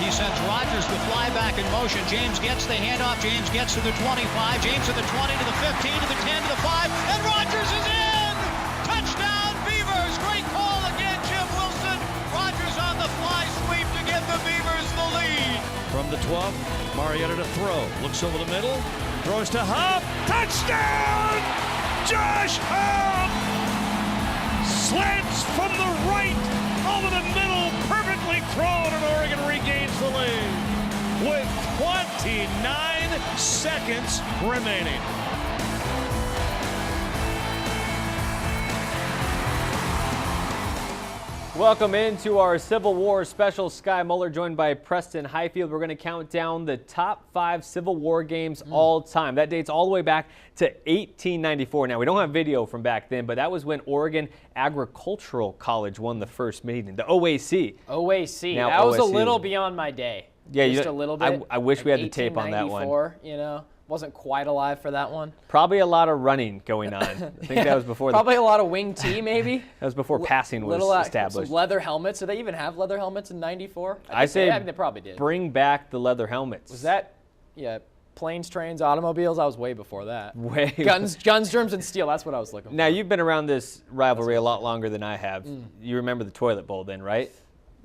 He sends Rogers the fly back in motion. James gets the handoff. James gets to the 25. James to the 20, to the 15, to the 10, to the 5. And Rogers is in! Touchdown, Beavers! Great call again, Jim Wilson. Rogers on the fly sweep to give the Beavers the lead. From the 12, Mariota to throw. Looks over the middle. Throws to Huff. Touchdown! Josh Huff! Slants from the right over the middle. Perfectly thrown, and Oregon regains the lead with 29 seconds remaining. Welcome into our Civil War Special. Sky Muller joined by Preston Hiefield. We're going to count down the top 5 Civil War games all time. That dates all the way back to 1894. Now, we don't have video from back then, but that was when Oregon Agricultural College won the first meeting, the OAC. OAC. Now that was a OSU. little beyond my day. Yeah, just a little bit. I wish like we had the tape on that one. 1894, you know. Wasn't quite alive for that one. Probably a lot of running going on. I think that was before. Probably a lot of wing T, maybe. That was before passing was established. Some leather helmets. Did they even have leather helmets in '94? I say they probably did. Bring back the leather helmets. Was that, yeah, planes, trains, automobiles? I was way before that. Way. Guns, germs, and steel. That's what I was looking for. Now, you've been around this rivalry a lot longer than I have. You remember the toilet bowl then, right?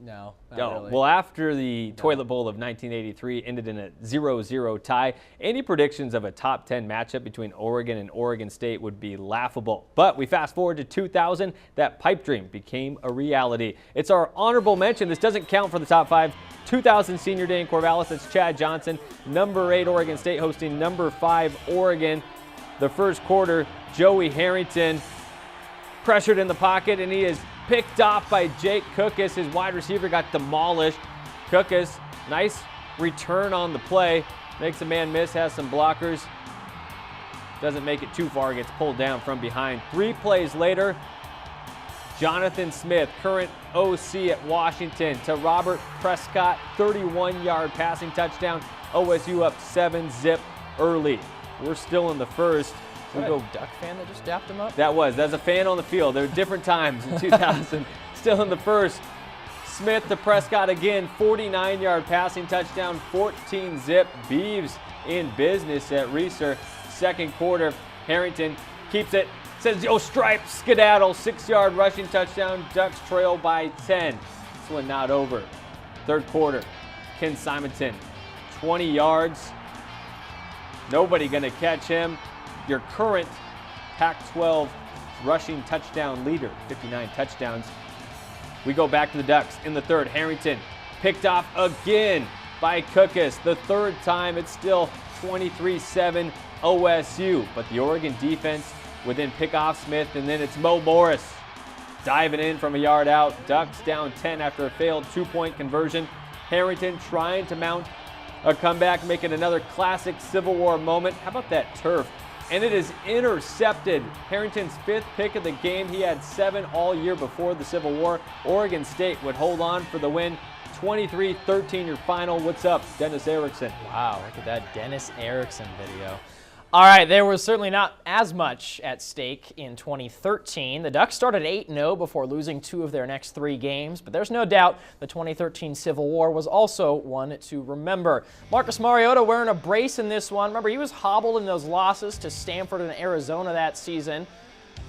No, not really. Well, after the Toilet Bowl of 1983 ended in a 0-0 tie, any predictions of a top 10 matchup between Oregon and Oregon State would be laughable. But we fast forward to 2000, that pipe dream became a reality. It's our honorable mention. This doesn't count for the top 5. 2000 Senior Day in Corvallis, that's Chad Johnson. Number 8 Oregon State hosting number 5 Oregon. The first quarter, Joey Harrington pressured in the pocket, and he is picked off by Jake Cookus. His wide receiver got demolished. Cookus, nice return on the play. Makes a man miss, has some blockers. Doesn't make it too far, gets pulled down from behind. 3 plays later, Jonathan Smith, current OC at Washington, to Robert Prescott, 31-yard passing touchdown. OSU up 7-zip early. We're still in the first. Was that a Duck fan that just dapped him up? That's a fan on the field. There were different times in 2000. Still in the first. Smith to Prescott again, 49-yard passing touchdown, 14-zip. Beavs in business at Reeser. Second quarter, Harrington keeps it. Says, oh, stripe, skedaddle, 6-yard rushing touchdown. Ducks trail by 10. This one not over. Third quarter, Ken Simonton, 20 yards. Nobody going to catch him. Your current Pac-12 rushing touchdown leader, 59 touchdowns. We go back to the Ducks in the third. Harrington picked off again by Cookus. The third time, it's still 23-7 OSU. But the Oregon defense would then pick off Smith, and then it's Mo Morris diving in from a yard out. Ducks down 10 after a failed 2-point conversion. Harrington trying to mount a comeback, making another classic Civil War moment. How about that turf? And it is intercepted. Harrington's 5th pick of the game. He had 7 all year before the Civil War. Oregon State would hold on for the win. 23-13 your final. What's up, Dennis Erickson? Wow, look at that Dennis Erickson video. All right, there was certainly not as much at stake in 2013. The Ducks started 8-0 before losing 2 of their next 3 games, but there's no doubt the 2013 Civil War was also one to remember. Marcus Mariota wearing a brace in this one. Remember, he was hobbled in those losses to Stanford and Arizona that season.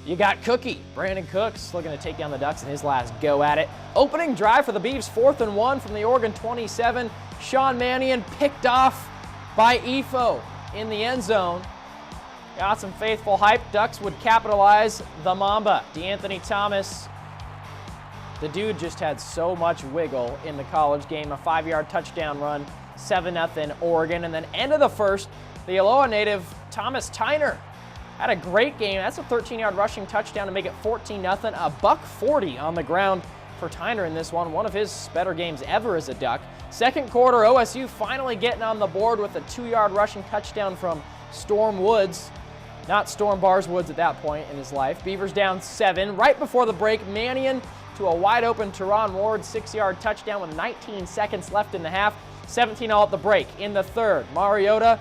You got Cookie, Brandon Cooks, looking to take down the Ducks in his last go at it. Opening drive for the Beavs, 4th and 1 from the Oregon 27. Sean Mannion picked off by Efo in the end zone. Got some faithful hype. Ducks would capitalize. The Mamba, DeAnthony Thomas. The dude just had so much wiggle in the college game. A 5-yard touchdown run, 7-0 Oregon. And then end of the first, the Aloha native Thomas Tyner had a great game. That's a 13-yard rushing touchdown to make it 14-0. A $140 on the ground for Tyner in this one of his better games ever as a Duck. Second quarter, OSU finally getting on the board with a 2-yard rushing touchdown from Storm Woods. Not Storm Bars Woods at that point in his life. Beavers down 7. Right before the break, Mannion to a wide open Teron Ward 6-yard touchdown with 19 seconds left in the half. 17-all at the break. In the third, Mariota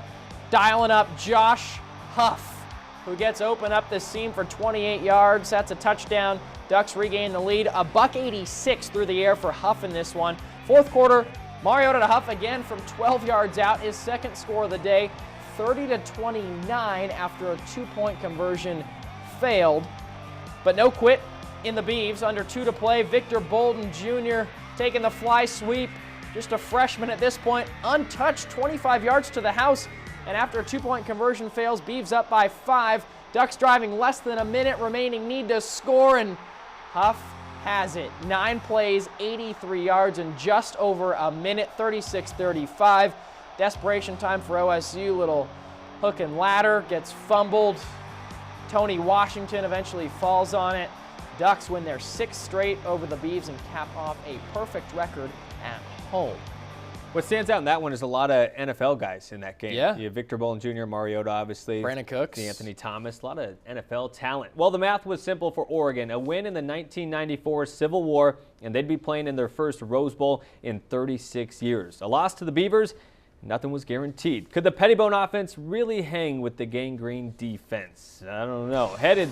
dialing up Josh Huff, who gets open up the seam for 28 yards. That's a touchdown. Ducks regain the lead. A $186 through the air for Huff in this one. Fourth quarter, Mariota to Huff again from 12 yards out, his second score of the day, 30-29 after a 2-point conversion failed. But no quit in the Beavs. Under 2 to play, Victor Bolden Jr. taking the fly sweep. Just a freshman at this point, untouched, 25 yards to the house. And after a 2-point conversion fails, Beavs up by 5. Ducks driving less than a minute remaining, need to score, and Huff has it. 9 plays, 83 yards, and just over a minute, 36-35. Desperation time for OSU, little hook and ladder, gets fumbled. Tony Washington eventually falls on it. Ducks win their 6th straight over the Beavs and cap off a perfect record at home. What stands out in that one is a lot of NFL guys in that game. Yeah. You have Victor Bolden Jr., Mariota, obviously. Brandon Cooks. Anthony Thomas, a lot of NFL talent. Well, the math was simple for Oregon. A win in the 1994 Civil War, and they'd be playing in their first Rose Bowl in 36 years. A loss to the Beavers, nothing was guaranteed. Could the Pettibone offense really hang with the gangrene defense? I don't know. Headed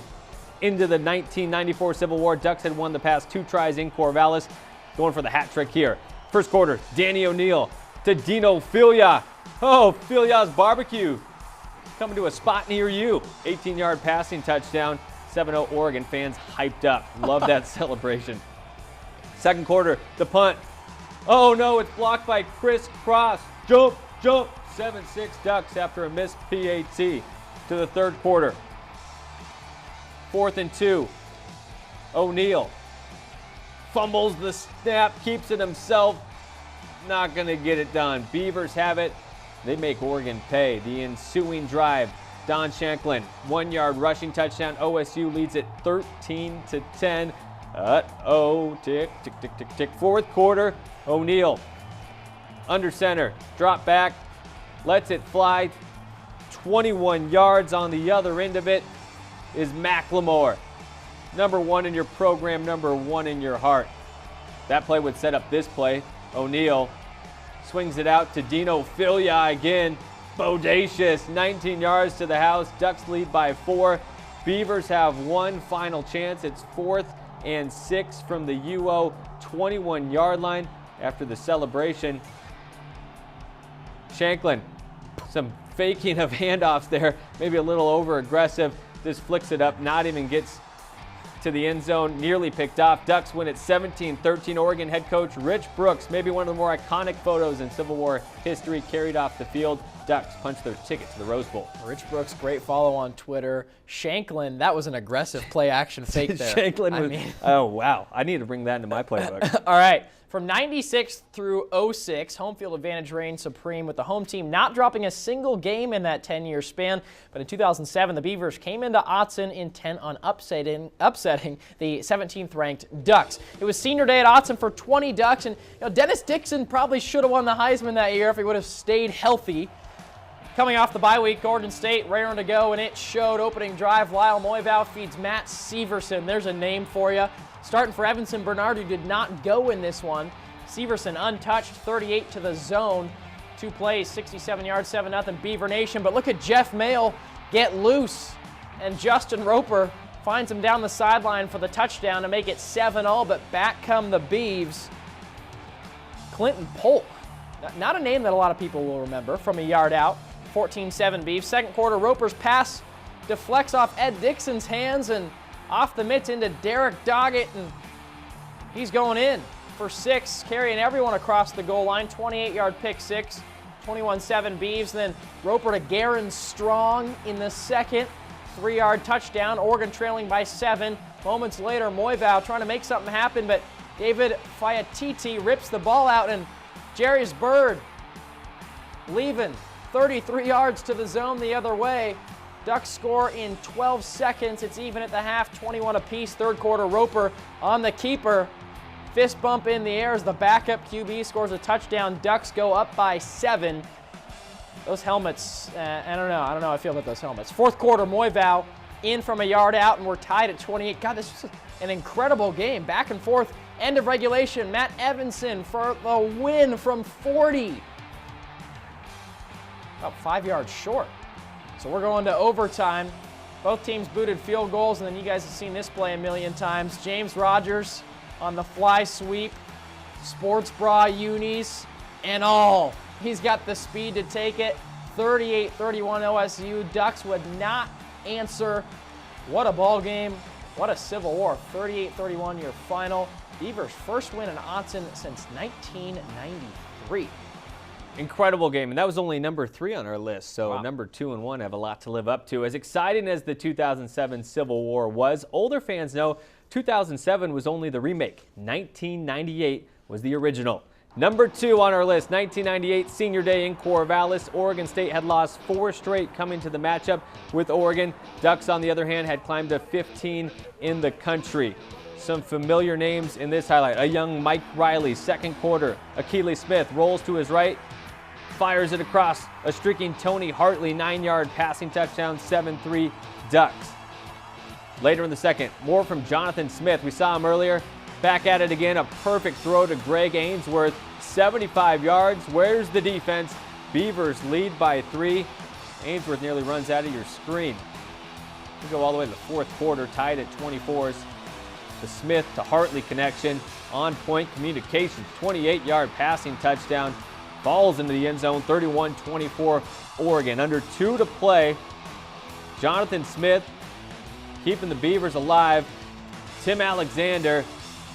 into the 1994 Civil War, Ducks had won the past 2 tries in Corvallis, going for the hat trick here. First quarter, Danny O'Neill to Dino Filia. Oh, Filia's barbecue coming to a spot near you. 18-yard passing touchdown. 7-0 Oregon fans hyped up. Love that celebration. Second quarter, the punt. Oh no, it's blocked by Chris Cross. Jump, jump. 7-6 Ducks after a missed PAT to the third quarter. 4th and 2. O'Neill fumbles the snap, keeps it himself. Not going to get it done. Beavers have it. They make Oregon pay. The ensuing drive, Don Shanklin, 1-yard rushing touchdown. OSU leads it 13-10. Tick, tick, tick, tick, tick. Fourth quarter, O'Neill under center, drop back, lets it fly. 21 yards on the other end of it is McLemore. Number 1 in your program, number 1 in your heart. That play would set up this play. O'Neill swings it out to Dino Filia again. Bodacious, 19 yards to the house. Ducks lead by 4. Beavers have one final chance. It's 4th and 6 from the UO 21-yard line after the celebration. Shanklin, some faking of handoffs there, maybe a little over-aggressive. Just flicks it up, not even gets to the end zone, nearly picked off. Ducks win at 17-13. Oregon head coach Rich Brooks, maybe one of the more iconic photos in Civil War history, carried off the field. Ducks punch their ticket to the Rose Bowl. Rich Brooks, great follow on Twitter. Shanklin, that was an aggressive play-action fake there. Shanklin was, oh, wow. I need to bring that into my playbook. All right. From 96 through 06, home field advantage reigned supreme with the home team not dropping a single game in that 10-year span. But in 2007, the Beavers came into Autzen intent on upsetting the 17th-ranked Ducks. It was senior day at Autzen for 20 Ducks, and Dennis Dixon probably should have won the Heisman that year if he would have stayed healthy. Coming off the bye week, Oregon State raring to go, and it showed. Opening drive, Lyle Moivau feeds Matt Severson. There's a name for you. Starting for Evanson Bernard, who did not go in this one. Severson untouched, 38 to the zone. 2 plays, 67 yards, 7-0 Beaver Nation. But look at Jeff Mayle get loose. And Justin Roper finds him down the sideline for the touchdown to make it 7-0. But back come the Beavs. Clinton Polk, not a name that a lot of people will remember, from a yard out. 14-7 Beavs. Second quarter, Roper's pass deflects off Ed Dixon's hands and off the mitts into Derek Doggett, and he's going in for 6, carrying everyone across the goal line. 28-yard pick 6, 21-7 Beavs. Then Roper to Garen Strong in the second, 3-yard touchdown. Oregon trailing by 7. Moments later, Moivau trying to make something happen, but David Fiatiti rips the ball out, and Jerry's Bird leaving 33 yards to the zone the other way. Ducks score in 12 seconds. It's even at the half, 21 apiece. Third quarter, Roper on the keeper. Fist bump in the air as the backup QB scores a touchdown. Ducks go up by 7. Those helmets, I don't know how I feel about those helmets. Fourth quarter, Moivau in from a yard out, and we're tied at 28. God, this was an incredible game. Back and forth. End of regulation. Matt Evanson for the win from 40. About 5 yards short. So we're going to overtime. Both teams booted field goals, and then you guys have seen this play a million times. James Rogers on the fly sweep. Sports bra unis. and all. He's got the speed to take it. 38-31 OSU. Ducks would not answer. What a ball game. What a Civil War. 38-31 your final. Beavers' first win in Autzen since 1993. Incredible game, and that was only number 3 on our list, so Wow. number 2 and 1 have a lot to live up to. As exciting as the 2007 Civil War was, older fans know 2007 was only the remake. 1998 was the original. Number 2 on our list, 1998 Senior Day in Corvallis. Oregon State had lost 4 straight coming to the matchup with Oregon. Ducks, on the other hand, had climbed to 15 in the country. Some familiar names in this highlight. A young Mike Riley, second quarter. Akili Smith rolls to his right, fires it across. A streaking Tony Hartley, 9-yard passing touchdown, 7-3 Ducks. Later in the second, more from Jonathan Smith. We saw him earlier. Back at it again, a perfect throw to Greg Ainsworth, 75 yards. Where's the defense? Beavers lead by 3. Ainsworth nearly runs out of your screen. We go all the way to the fourth quarter, tied at 24s. The Smith to Hartley connection, on point communication, 28-yard passing touchdown. Falls into the end zone, 31-24 Oregon. Under 2 to play. Jonathan Smith keeping the Beavers alive. Tim Alexander,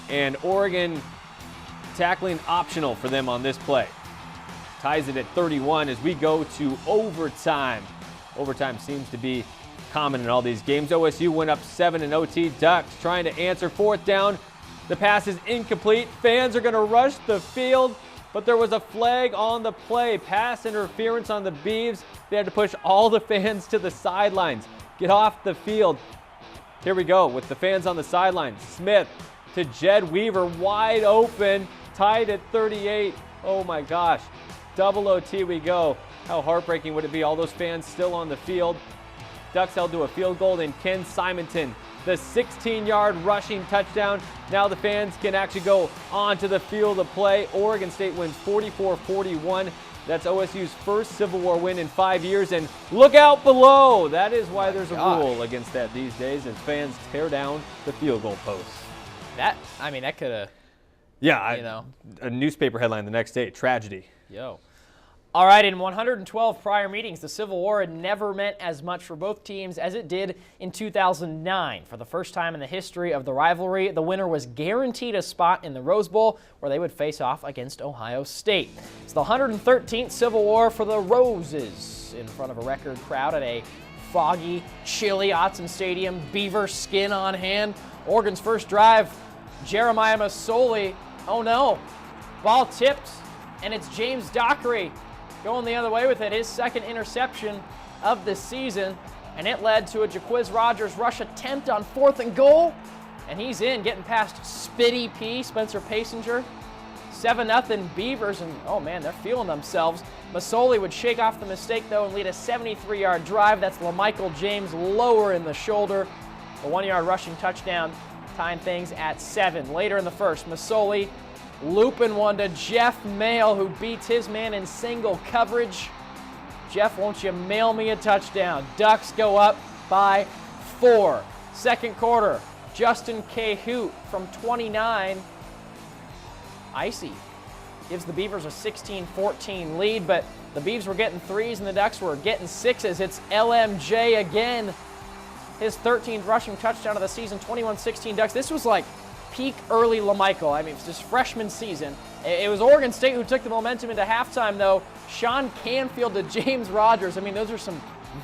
and Oregon tackling optional for them on this play. Ties it at 31 as we go to overtime. Overtime seems to be common in all these games. OSU went up 7 in OT. Ducks trying to answer, fourth down. The pass is incomplete. Fans are going to rush the field, but there was a flag on the play. Pass interference on the Beavs. They had to push all the fans to the sidelines. Get off the field. Here we go with the fans on the sidelines. Smith to Jed Weaver, wide open, tied at 38. Oh my gosh, double OT we go. How heartbreaking would it be? All those fans still on the field. Ducks held to a field goal, and Ken Simonton, the 16-yard rushing touchdown. Now the fans can actually go onto the field of play. Oregon State wins 44-41. That's OSU's first Civil War win in 5 years, and look out below. That is why there's a rule against that these days, as fans tear down the field goal posts. That could have, Yeah, a newspaper headline the next day, tragedy. Yo. All right, in 112 prior meetings, the Civil War had never meant as much for both teams as it did in 2009. For the first time in the history of the rivalry, the winner was guaranteed a spot in the Rose Bowl, where they would face off against Ohio State. It's the 113th Civil War for the Roses, in front of a record crowd at a foggy, chilly Autzen Stadium, beaver skin on hand. Oregon's first drive, Jeremiah Masoli. Oh no, ball tipped, and it's James Dockery going the other way with it, his second interception of the season, and it led to a Jaquiz Rogers rush attempt on 4th and goal, and he's in, getting past Spitty P, Spencer Pasinger. 7-0 Beavers, and oh man, they're feeling themselves. Masoli would shake off the mistake though and lead a 73-yard drive. That's LaMichael James lower in the shoulder. A 1-yard rushing touchdown, tying things at 7. Later in the first, Masoli looping one to Jeff Mail, who beats his man in single coverage. Jeff, won't you mail me a touchdown? Ducks go up by 4. Second quarter, Justin Cahoot from 29. Icy gives the Beavers a 16-14 lead, but the Beavs were getting 3s and the Ducks were getting 6s. It's LMJ again. His 13th rushing touchdown of the season, 21-16 Ducks. This was like peak early LaMichael. I mean, it's just freshman season. It was Oregon State who took the momentum into halftime, though. Sean Canfield to James Rogers. I mean, those are some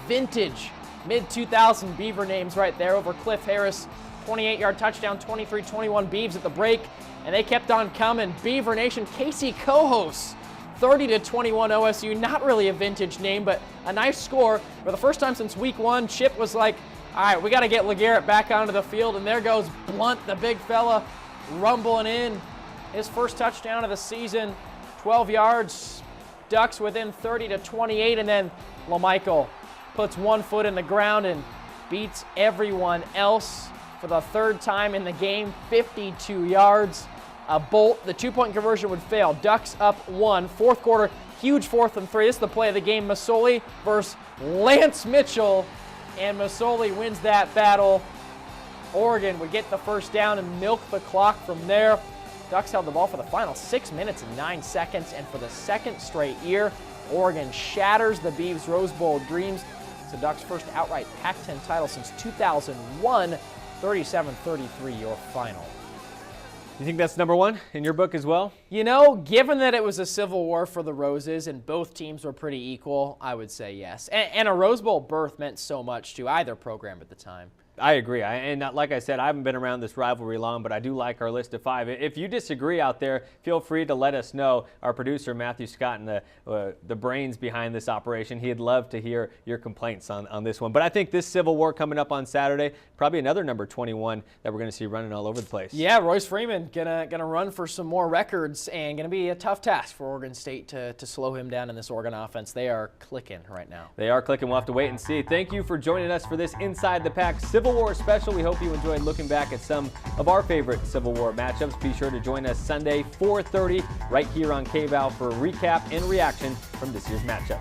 vintage mid-2000 Beaver names right there over Cliff Harris. 28-yard touchdown, 23-21 Beavs at the break, and they kept on coming. Beaver Nation, Casey Cohos, 30-21 OSU. Not really a vintage name, but a nice score. For the first time since week 1, Chip was like, all right, we got to get LeGarrette back onto the field, and there goes Blunt, the big fella, rumbling in. His first touchdown of the season, 12 yards. Ducks within 30-28, and then LaMichael puts one foot in the ground and beats everyone else for the third time in the game, 52 yards. A bolt, the 2-point conversion would fail. Ducks up 1. Fourth quarter, huge 4th and 3. This is the play of the game. Masoli versus Lance Mitchell. And Masoli wins that battle. Oregon would get the first down and milk the clock from there. Ducks held the ball for the final 6 minutes and 9 seconds, and for the second straight year, Oregon shatters the Beavs' Rose Bowl dreams. It's the Ducks' first outright Pac-10 title since 2001, 37-33 your final. You think that's number one in your book as well? You know, given that it was a civil war for the Roses and both teams were pretty equal, I would say yes. And a Rose Bowl berth meant so much to either program at the time. I agree. And like I said, I haven't been around this rivalry long, but I do like our list of 5. If you disagree out there, feel free to let us know. Our producer, Matthew Scott, and the brains behind this operation, he'd love to hear your complaints on this one. But I think this Civil War coming up on Saturday, probably another number 21 that we're going to see running all over the place. Yeah, Royce Freeman gonna run for some more records, and gonna be a tough task for Oregon State to slow him down in this Oregon offense. They are clicking right now. They are clicking. We'll have to wait and see. Thank you for joining us for this Inside the Pack Civil War Special. We hope you enjoyed looking back at some of our favorite Civil War matchups. Be sure to join us Sunday, 4:30, right here on KVAL for a recap and reaction from this year's matchup.